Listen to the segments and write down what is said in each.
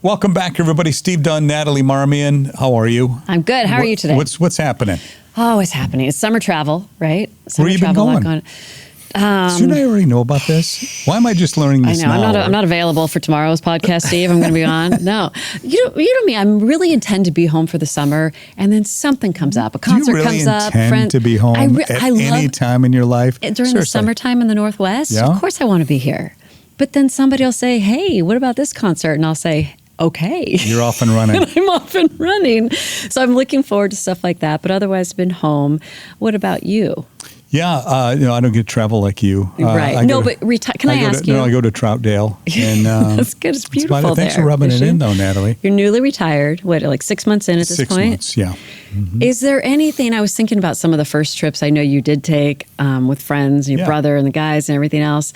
Welcome back, everybody. Steve Dunn, Natali Marmion. How are you? I'm good. How are you today? What's happening? Oh, it's happening. It's summer travel, right? Summer Where you been travel, going? Shouldn't I already know about this? Why am I just learning this now? I'm not available for tomorrow's podcast, Steve. I'm going to be on. No. You know me. I really intend to be home for the summer, and then something comes up. A concert comes up. Do you really intend to be home at any time in your life? During the summertime in the Northwest? Yeah? Of course I want to be here. But then somebody will say, hey, what about this concert? And I'll say, okay. You're off and running. And I'm off and running. So I'm looking forward to stuff like that. But otherwise, I've been home. What about you? Yeah, I don't get to travel like you. Right. Can I ask you? No, I go to Troutdale. And, that's good. It's beautiful there. Thanks for rubbing it in, though, Natali. You're newly retired. What, like 6 months in at this point? 6 months, yeah. Mm-hmm. Is there anything, I was thinking about some of the first trips I know you did take with friends and your brother and the guys and everything else.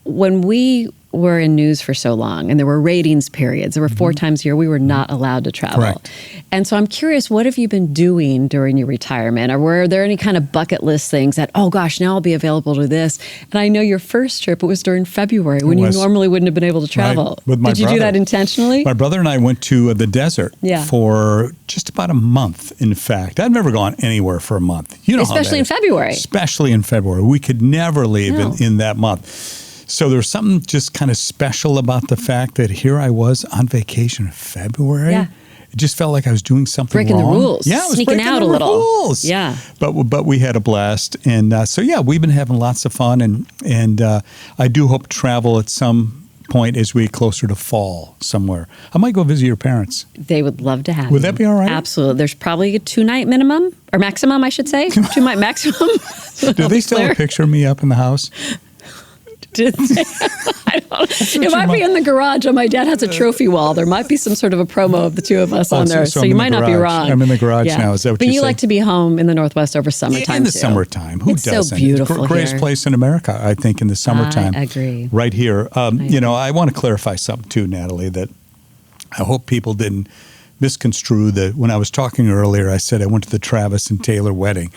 When we were in news for so long and there were ratings periods, there were 4 times a year we were not allowed to travel. Correct. And so I'm curious, what have you been doing during your retirement? Or were there any kind of bucket list things that, oh gosh, now I'll be available to this? And I know your first trip, it was during February when you normally wouldn't have been able to travel. Right. With my Did you brother. do that intentionally? My brother and I went to the desert for just about a month, in fact. I've never gone anywhere for a month. You know, especially in February. Especially in February. We could never leave in that month. So there was something just kind of special about the fact that here I was on vacation in February. Yeah. It just felt like I was doing something breaking wrong. The rules. Yeah, I was sneaking breaking out the a little. Rules. Yeah. But we had a blast. And we've been having lots of fun. And I do hope to travel at some point as we get closer to fall somewhere. I might go visit your parents. They would love to have Would that be all right? Absolutely. There's probably a 2-night minimum, or maximum, I should say. 2-night maximum. Do they still have a picture of me up in the house? Did they? I don't. It might be in the garage. My dad has a trophy wall. There might be some sort of a promo of the two of us on there. So you might not be wrong. I'm in the garage now. Is that what but you like to be home in the Northwest over summertime. In the summertime. Who doesn't? It's so beautiful It's the greatest place in America, I think, in the summertime. I agree. Right here. I want to clarify something too, Natali, that I hope people didn't misconstrue that when I was talking earlier, I said I went to the Travis and Taylor wedding.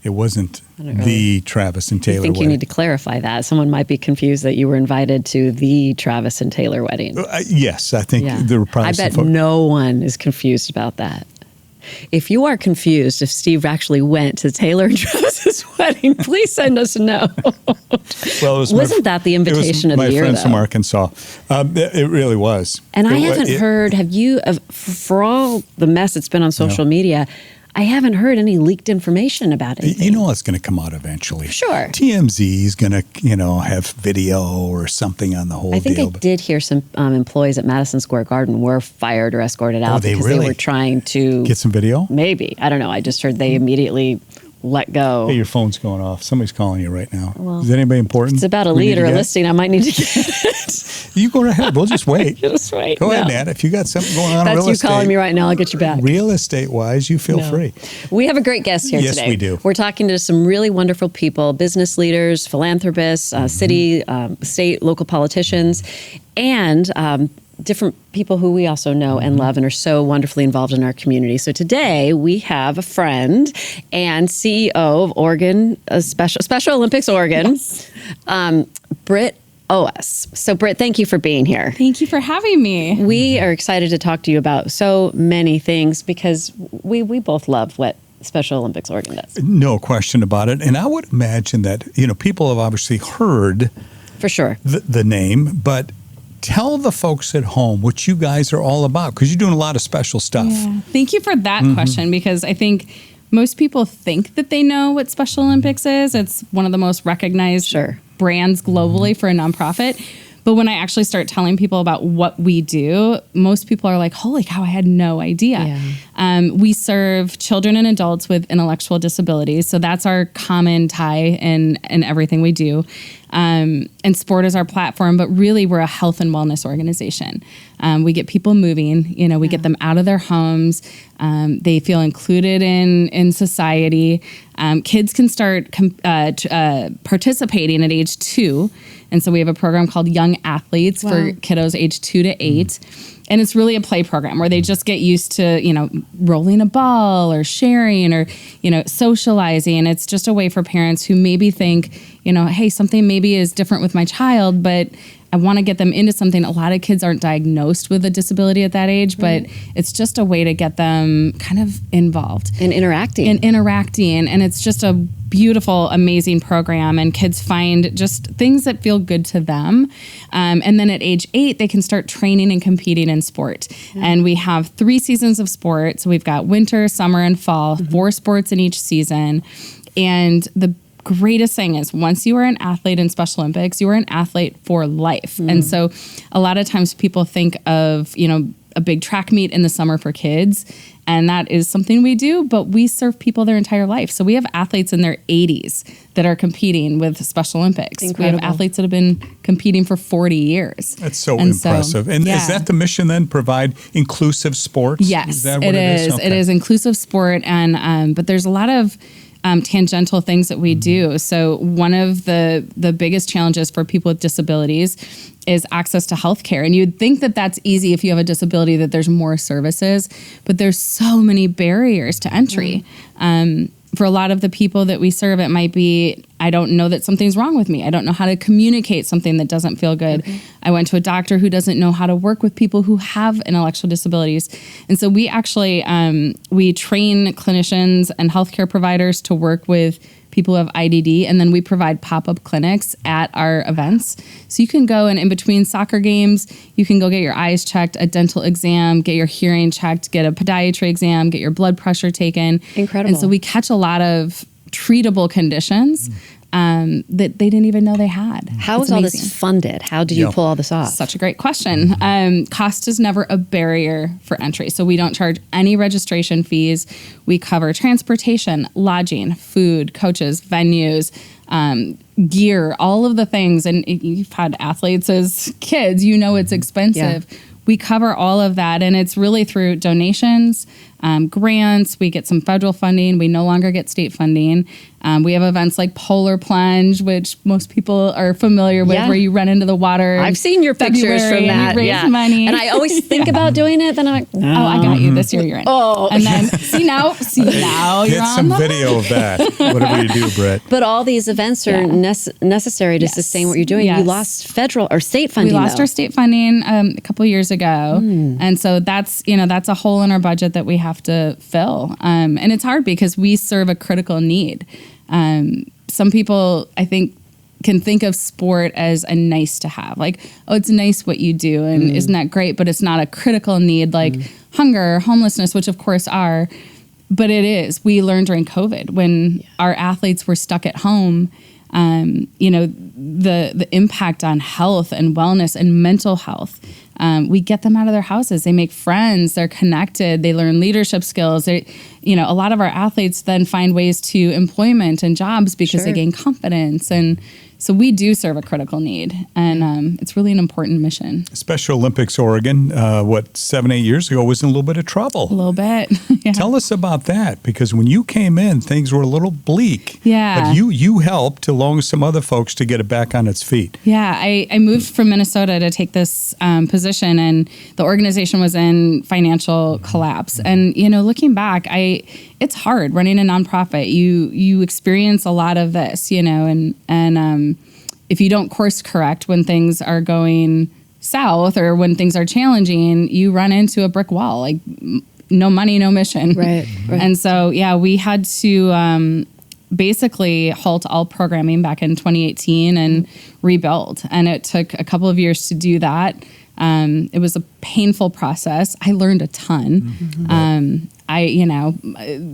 It wasn't the Travis and Taylor wedding. I think you need to clarify that. Someone might be confused that you were invited to the Travis and Taylor wedding. Yes, I think there were probably I bet no one is confused about that. If you are confused if Steve actually went to Taylor and Travis's wedding, please send us a note. Well, wasn't that the invitation of the year, my friends from Arkansas. It really was. And I haven't heard, have you, for all the mess that's been on social media, I haven't heard any leaked information about it. You know what's going to come out eventually. Sure. TMZ is going to, have video or something on the whole deal. I think I did hear some employees at Madison Square Garden were fired or escorted out because they were trying to get some video? Maybe. I don't know. I just heard they immediately let go. Hey, your phone's going off. Somebody's calling you right now. Well, is anybody important? It's about a lead or a listing. I might need to get it. You go ahead. We'll just wait. Just wait. Go ahead, Nat. If you got something going on That's real estate. That's you calling me right now. I'll get you back. Real estate-wise, you feel free. We have a great guest here today. Yes, we do. We're talking to some really wonderful people, business leaders, philanthropists, city, state, local politicians, and different people who we also know and love and are so wonderfully involved in our community. So today we have a friend and CEO of Oregon, Special Olympics Oregon, Britt. Oase. So, Britt, thank you for being here. Thank you for having me. We are excited to talk to you about so many things because we both love what Special Olympics Oregon does. No question about it. And I would imagine that, people have obviously heard for sure the name, but tell the folks at home what you guys are all about because you're doing a lot of special stuff. Yeah. Thank you for that question because I think most people think that they know what Special Olympics is. It's one of the most recognized brands globally for a nonprofit. But when I actually start telling people about what we do, most people are like, holy cow, I had no idea. Yeah. We serve children and adults with intellectual disabilities. So that's our common tie in everything we do. And sport is our platform, but really we're a health and wellness organization. We get people moving, we get them out of their homes. They feel included in society. Kids can start participating at age 2. And so we have a program called Young Athletes for kiddos age 2 to 8. And it's really a play program where they just get used to, rolling a ball or sharing or, socializing. It's just a way for parents who maybe think, hey, something may maybe is different with my child, but I want to get them into something. A lot of kids aren't diagnosed with a disability at that age, but it's just a way to get them kind of involved. And interacting. And it's just a beautiful, amazing program. And kids find just things that feel good to them. And then at age 8, they can start training and competing in sport. And we have 3 seasons of sport. So we've got winter, summer, and fall, 4 sports in each season. And the greatest thing is once you are an athlete in Special Olympics, you are an athlete for life. And so a lot of times people think of, a big track meet in the summer for kids, and that is something we do, but we serve people their entire life. So we have athletes in their 80s that are competing with Special Olympics. Incredible. We have athletes that have been competing for 40 years. That's so impressive. And is that the mission then, provide inclusive sports? Yes, is that what it is? Okay. It is inclusive sport, and but there's a lot of tangential things that we do. So one of the biggest challenges for people with disabilities is access to healthcare. And you'd think that that's easy if you have a disability, that there's more services, but there's so many barriers to entry. For a lot of the people that we serve, it might be, I don't know that something's wrong with me. I don't know how to communicate something that doesn't feel good. I went to a doctor who doesn't know how to work with people who have intellectual disabilities. And so we actually, we train clinicians and healthcare providers to work with people who have IDD, and then we provide pop-up clinics at our events. So you can go and in between soccer games, you can go get your eyes checked, a dental exam, get your hearing checked, get a podiatry exam, get your blood pressure taken. Incredible. And so we catch a lot of treatable conditions that they didn't even know they had. How is all this funded? How do you pull all this off? Such a great question. Cost is never a barrier for entry. So we don't charge any registration fees. We cover transportation, lodging, food, coaches, venues, gear, all of the things. And you've had athletes as kids, it's expensive. Yeah. We cover all of that, and it's really through donations, grants. We get some federal funding. We no longer get state funding. We have events like Polar Plunge, which most people are familiar with, where you run into the water. I've seen your pictures from that. You raise money. And I always think about doing it. Then I'm like, no. Oh, I got you. This year you're in. Oh. And then, see now Get you're some on video of that, whatever you do, Britt. But all these events are necessary to sustain what you're doing. Yes. You lost federal or state funding. We lost our state funding a couple years ago. And so that's a hole in our budget that we have to fill. And it's hard because we serve a critical need. Some people, I think, can think of sport as a nice to have. Like, oh, it's nice what you do, and isn't that great? But it's not a critical need like hunger, homelessness, which of course are. But it is. We learned during COVID when our athletes were stuck at home, the impact on health and wellness and mental health. We get them out of their houses. They make friends. They're connected. They learn leadership skills. A lot of our athletes then find ways to employment and jobs because they gain confidence. And so we do serve a critical need, and it's really an important mission. Special Olympics Oregon, 7-8 years ago, was in a little bit of trouble. A little bit. Yeah. Tell us about that, because when you came in, things were a little bleak. Yeah. But you helped, along with some other folks, to get it back on its feet. Yeah, I moved from Minnesota to take this position, and the organization was in financial collapse. And, looking back, it's hard running a nonprofit. You experience a lot of this, and if you don't course correct when things are going south or when things are challenging, you run into a brick wall, like no money, no mission. Right. And so, we had to basically halt all programming back in 2018 and rebuild. And it took a couple of years to do that. It was a painful process. I learned a ton.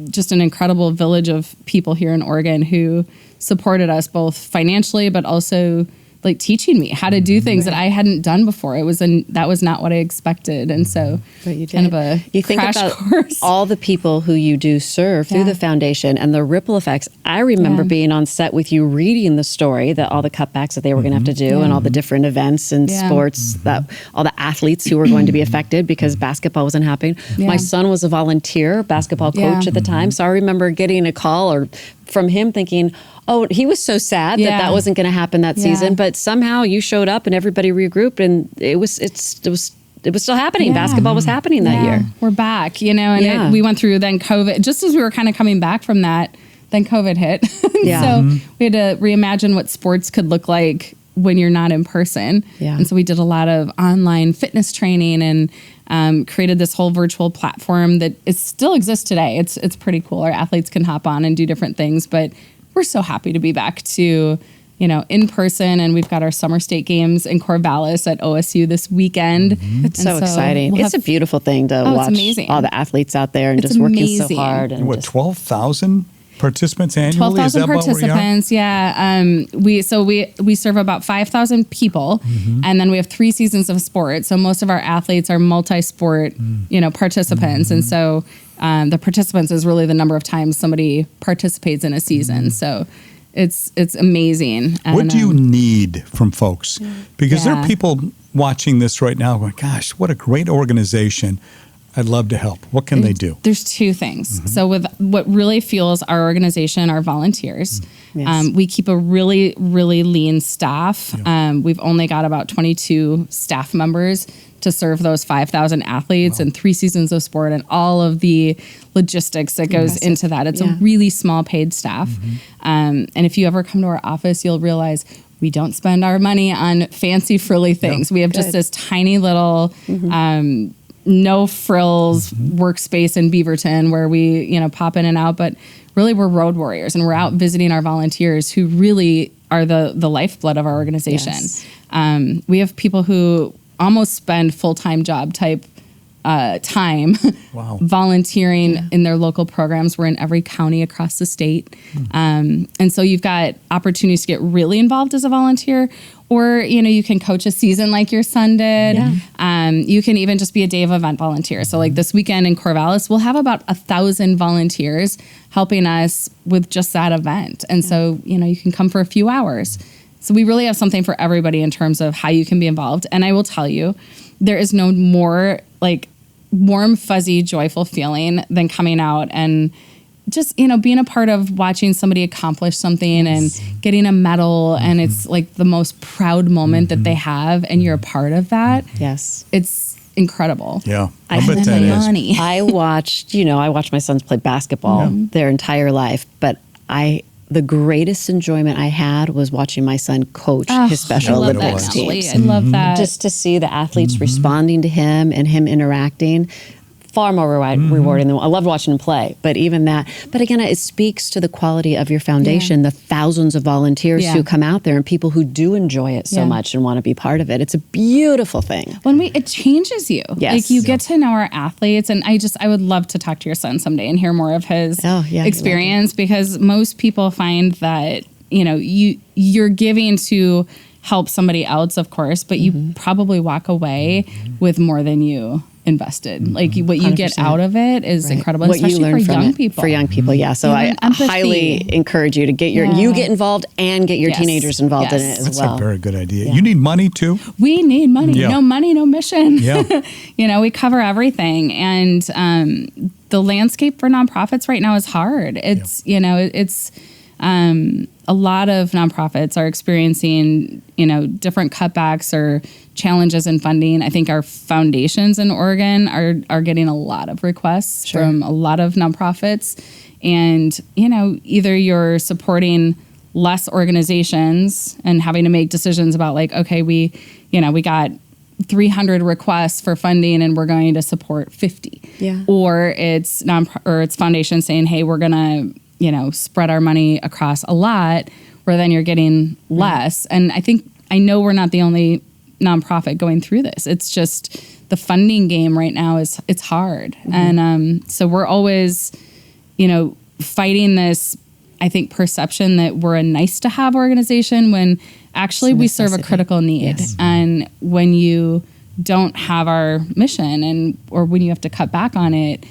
Just an incredible village of people here in Oregon who supported us both financially, but also like teaching me how to do things that I hadn't done before. That was not what I expected. And so kind of a you think crash about course. All the people who you do serve through the foundation and the ripple effects. I remember being on set with you reading the story that all the cutbacks that they were going to have to do and all the different events and sports that all the athletes who were going to be affected because basketball wasn't happening. My son was a volunteer basketball coach at the time. So I remember getting a call from him thinking, oh, he was so sad that wasn't going to happen that season, but somehow you showed up and everybody regrouped, and it was still happening. Basketball was happening that year. We're back, and we went through then COVID. Just as we were kind of coming back from that, then COVID hit. Yeah. So we had to reimagine what sports could look like when you're not in person. Yeah. And so we did a lot of online fitness training and created this whole virtual platform that still exists today. It's pretty cool. Our athletes can hop on and do different things, but we're so happy to be back to, in person. And we've got our summer state games in Corvallis at OSU this weekend. It's so exciting. It's a beautiful thing to watch amazing. all the athletes out there and It's just working amazing. so hard. And What, just, 12,000 participants annually? 12,000 Is that about where we are? participants. Yeah. We serve about 5,000 people, and then we have 3 seasons of sport. So most of our athletes are multi-sport, participants, and so the participants is really the number of times somebody participates in a season. So it's amazing. What And, do you need from folks? Because there are Yeah. people watching this right now going, gosh, what a great organization. I'd love to help. What can they do? There's 2 things. So with what really fuels our organization are volunteers. Yes. We keep a really, really lean staff. We've only got about 22 staff members to serve those 5,000 athletes and 3 seasons of sport and all of the logistics that goes into that. It's a really small paid staff. And if you ever come to our office, you'll realize we don't spend our money on fancy frilly things. We have just this tiny little no frills workspace in Beaverton where we, pop in and out, but really we're road warriors and we're out visiting our volunteers who really are the lifeblood of our organization. Yes. We have people who almost spend full-time job type time volunteering in their local programs. We're in every county across the state. And so you've got opportunities to get really involved as a volunteer, or, you can coach a season like your son did. You can even just be a day of event volunteer. So like this weekend in Corvallis, we'll have about 1,000 volunteers helping us with just that event. And so, you can come for a few hours. So we really have something for everybody in terms of how you can be involved. And I will tell you, there is no more like warm, fuzzy, joyful feeling than coming out and just, being a part of watching somebody accomplish something and getting a medal. And it's like the most proud moment that they have. And you're a part of that. yes. It's incredible. Yeah, I I bet spend that my is. money. I watched my sons play basketball their entire life, but the greatest enjoyment I had was watching my son coach his Special I love that, Olympics Natali. teams. I love that. Just to see the athletes responding to him and him interacting, far more rewarding than I loved watching him play. But even that, but again, it speaks to the quality of your foundation, the thousands of volunteers who come out there and people who do enjoy it so much and want to be part of it. It's a beautiful thing. It changes you. Yes. Like you get to know our athletes, and I would love to talk to your son someday and hear more of his experience, because most people find that, you're giving to help somebody else, of course, but you probably walk away with more than you invested. Like what you 100%. get out of it is incredible, What especially you learn for from young it, people. For young people, yeah. So You I learn empathy. highly encourage you to get you get involved and get your teenagers involved in it as That's well. a very good idea. You need money too? We need money. Yeah. No money, no mission. Yeah. We cover everything. And the landscape for nonprofits right now is hard. It's, a lot of nonprofits are experiencing, different cutbacks or challenges in funding. I think our foundations in Oregon are getting a lot of requests from a lot of nonprofits. And, either you're supporting less organizations and having to make decisions about like, okay, we got 300 requests for funding and we're going to support 50. Yeah. Or it's it's foundation saying, hey, we're going to, spread our money across a lot, where then you're getting less. And I know we're not the only nonprofit going through this. It's just the funding game right now it's hard. And so we're always, fighting this, I think, perception that we're a nice to have organization when actually we serve a critical need. Yes. And when you don't have our mission or when you have to cut back on it,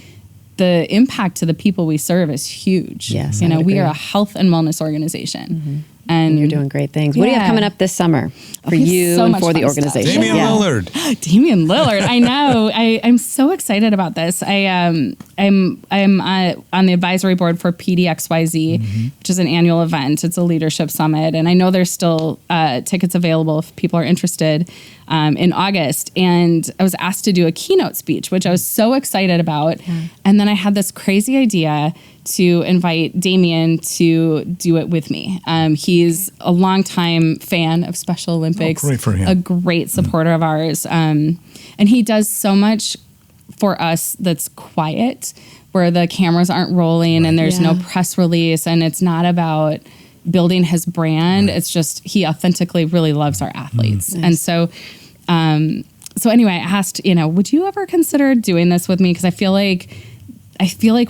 the impact to the people we serve is huge. Yes, we are a health and wellness organization. And you're doing great things. What do you have coming up this summer for you so and much for the fun organization? Damian Lillard. Damian Lillard. I know. I'm so excited about this. I'm on the advisory board for PDXYZ, which is an annual event. It's a leadership summit, and I know there's still tickets available if people are interested in August. And I was asked to do a keynote speech, which I was so excited about. And then I had this crazy idea to invite Damien to do it with me. He's a longtime fan of Special Olympics, great for him. a great supporter of ours. And he does so much for us that's quiet, where the cameras aren't rolling and there's no press release, and it's not about building his brand. It's just, he authentically really loves our athletes. Nice. And so, so anyway, I asked, would you ever consider doing this with me? Because I feel like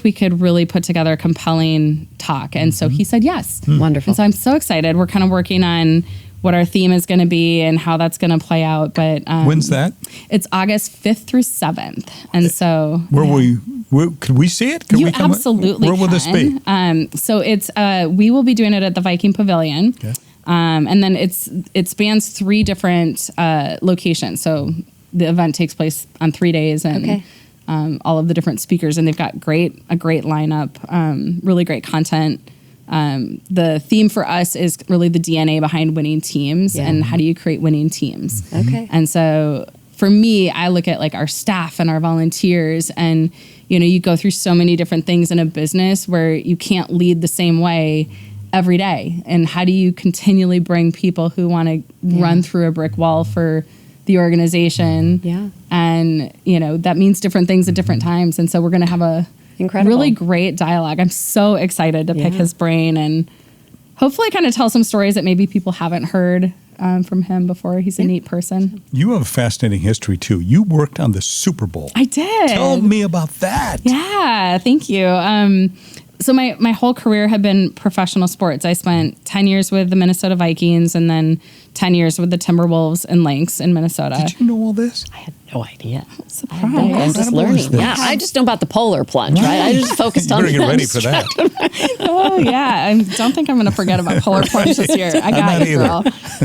we could really put together a compelling talk. And so he said yes. Wonderful. And so I'm so excited. We're kind of working on what our theme is going to be and how that's going to play out. But when's that? It's August 5th through 7th. And so could we see it? Could you we come? absolutely Where will this be? So it's we will be doing it at the Viking Pavilion. Okay. And then it spans 3 different locations. So the event takes place on 3 days, and all of the different speakers, and they've got a great lineup, really great content. The theme for us is really the DNA behind winning teams and how do you create winning teams. Okay. And so for me, I look at like our staff and our volunteers, and you go through so many different things in a business where you can't lead the same way every day. And how do you continually bring people who want to run through a brick wall for the organization? Yeah. And, that means different things at different times. And so we're going to have a really great dialogue. I'm so excited to pick his brain and hopefully kind of tell some stories that maybe people haven't heard from him before. He's a neat person. You have a fascinating history, too. You worked on the Super Bowl. I did. Tell me about that. Yeah, thank you. So my whole career had been professional sports. I spent 10 years with the Minnesota Vikings and then 10 years with the Timberwolves and Lynx in Minnesota. Did you know all this? I had no idea. Surprise. I'm just learning. Yeah, I just know about the polar plunge, right? I just focused on You better get ready for that. Oh, yeah. I don't think I'm going to forget about polar plunge this year. I got you, girl.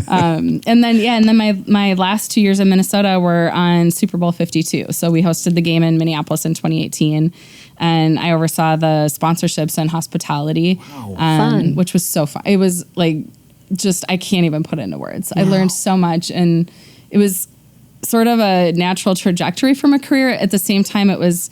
And then my last 2 years in Minnesota were on Super Bowl 52. So we hosted the game in Minneapolis in 2018. And I oversaw the sponsorships and hospitality, Fun. which was so fun. It was like, just, I can't even put it into words. I learned so much, and it was sort of a natural trajectory from a career. At the same time, it was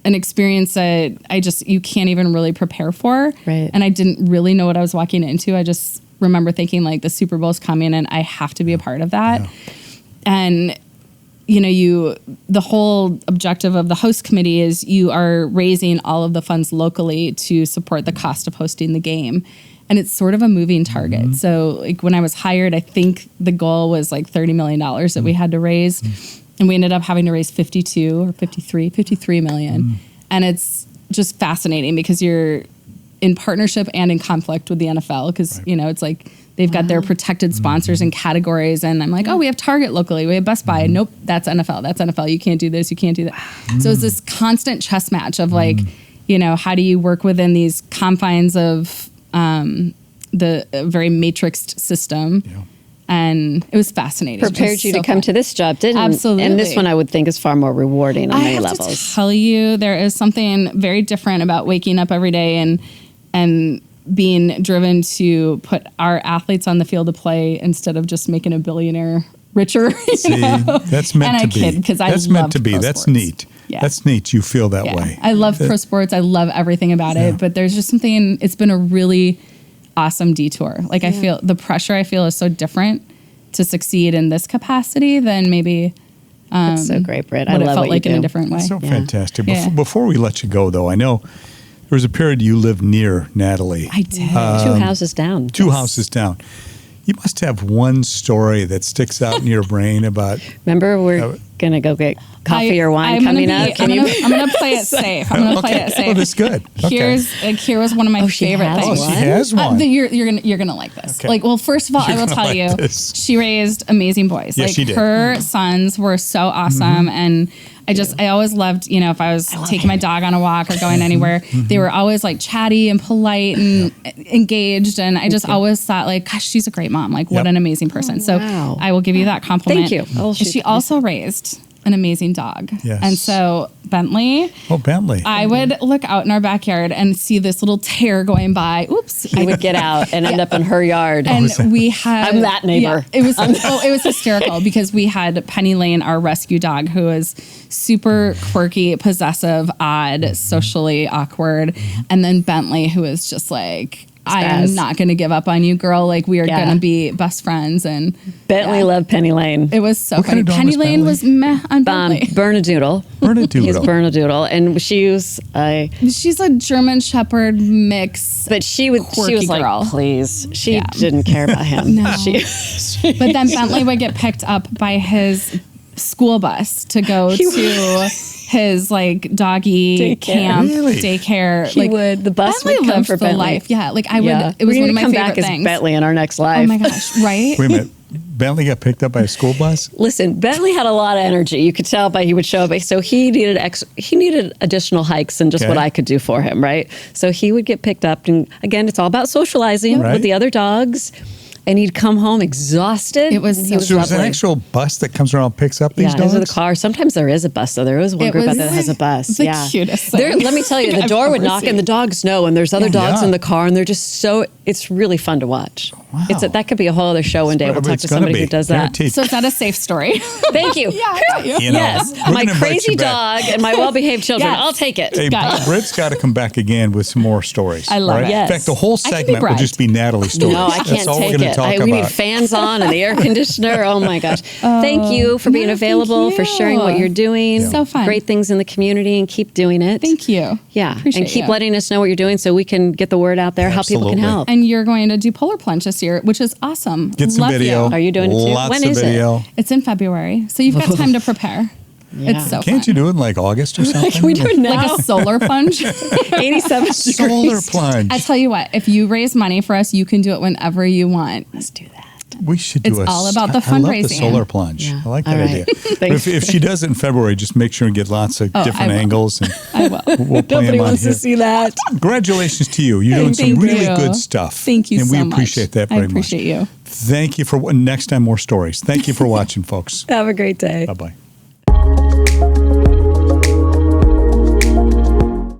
an experience that you can't even really prepare for. Right. And I didn't really know what I was walking into. I just remember thinking like the Super Bowl's coming and I have to be a part of that. Yeah. And the whole objective of the host committee is you are raising all of the funds locally to support the cost of hosting the game. And it's sort of a moving target. Mm-hmm. So like when I was hired, I think the goal was like $30 million that we had to raise. Mm-hmm. And we ended up having to raise 53 million. And it's just fascinating because you're in partnership and in conflict with the NFL because, it's like they've got their protected sponsors and categories. And I'm like, we have Target locally. We have Best Buy. Nope, that's NFL. That's NFL. You can't do this. You can't do that. So it's this constant chess match of like, how do you work within these confines of the very matrixed system. Yeah. And it was fascinating. Prepared you to come to this job, didn't it? Absolutely. And this one I would think is far more rewarding on many levels. I have to tell you, there is something very different about waking up every day and being driven to put our athletes on the field to play instead of just making a billionaire richer. See, that's meant to be. That's meant to be. That's neat. Yeah. That's neat. You feel that way. I love pro sports. I love everything about it. But there's just something, it's been a really awesome detour. Like I feel the pressure I feel is so different to succeed in this capacity than maybe that's so great, Britt. I what love it felt what like you in do. a different way. So fantastic. Yeah. Before we let you go, though, I know there was a period you lived near Natali. I did. 2 houses down. 2 houses down. You must have one story that sticks out in your brain about. Remember, we're going to go get coffee or wine coming up. I'm going to play it safe. I'm going to play it safe. Oh, that's good. Okay. Here was one of my favorite things. Oh, she has one. You're gonna like this. Okay. Like, well, first of all, I will tell you, she raised amazing boys. Yeah, like she did. Her sons were so awesome, and I always loved, if I was taking my dog on a walk or going anywhere, they were always like chatty and polite and engaged. And I just always thought like, gosh, she's a great mom. Like what an amazing person. So I will give you that compliment. Thank you. She also raised an amazing dog. Yes. And so Bentley. Oh, Bentley. I would look out in our backyard and see this little tear going by. Oops. He would get out and end up in her yard. And we had... I'm that neighbor. Yeah, it was hysterical because we had Penny Lane, our rescue dog, who is super quirky, possessive, odd, socially awkward. And then Bentley, who is just like... I am not going to give up on you, girl. Like, we are going to be best friends. And Bentley loved Penny Lane. It was so What funny. kind of dog Penny was Lane Bentley? was meh on Bentley. Bernedoodle. Bernedoodle. He's Bernedoodle. And she was She's a German Shepherd mix. but she was Quirky girl. like, please. She didn't care about him. No. She, But then Bentley would get picked up by his school bus to go to his like doggy Daycare. camp, Really? daycare. He would. The bus Bentley would come lived for the Bentley. life. Yeah, like I would. Yeah. It was We're one of gonna my come favorite back as things. Bentley in our next life. Oh my gosh! Right? Wait a minute. Bentley got picked up by a school bus? Listen, Bentley had a lot of energy. You could tell by he would show up. So he needed additional hikes than just what I could do for him, right? So he would get picked up, and again, it's all about socializing Right. with the other dogs. And he'd come home exhausted. It was and so he was So there's an lovely. actual bus that comes around and picks up these Yeah, dogs? those are the car. Sometimes there is a bus, though. There is one It group out was there that has a bus. the yeah. cutest There, thing let me tell you, the I've door would ever knock seen. and the dogs know, and there's other dogs Yeah. in the car, and they're just so, it's really fun to watch. Wow. That could be a whole other show one day. We'll talk It's to gonna somebody be, who does that. guaranteed. So is that a safe story? Thank you. I got you. You know, Yes, we're my gonna invite crazy you back. dog and my well-behaved children. Yes. I'll take it. Hey, Got it. Britt's got to come back again with some more stories. I love it. Yes. In fact, the whole I can be segment will bribed. just be Natalie stories. No, I can't That's all take we're going it. to talk We need about. fans on and the air conditioner. Oh my gosh! Thank you for being no, available, thank for sharing what you. you're doing. So fun. Great things in the community, and keep doing it. Thank you. Yeah, Appreciate and keep you. letting us know what you're doing so we can get the word out there, how people can Absolutely. help. And you're going to do Polar Plunge this year, which is awesome. Get some Love video. You. Are you doing it too? Lots When of is it? video. It's in February, so you've got time to prepare. It's so Can't fun. you do it in like August or something? Can we do it now? Like a solar plunge? 87 Solar degrees. plunge. I tell you what, if you raise money for us, you can do it whenever you want. Let's do that. We should do It's all about the I love the fundraising. solar plunge. Yeah. I like All that right. idea. But Thanks. if she does it in February, just make sure and get lots of I different will. angles. And I will. we'll play Nobody them on wants here. to see that. Congratulations to you. You're doing some Thank really you. good stuff. Thank you and so much. we appreciate that very I appreciate much. you. Thank you for next time more stories. Thank you for watching, folks. Have a great day. Bye-bye.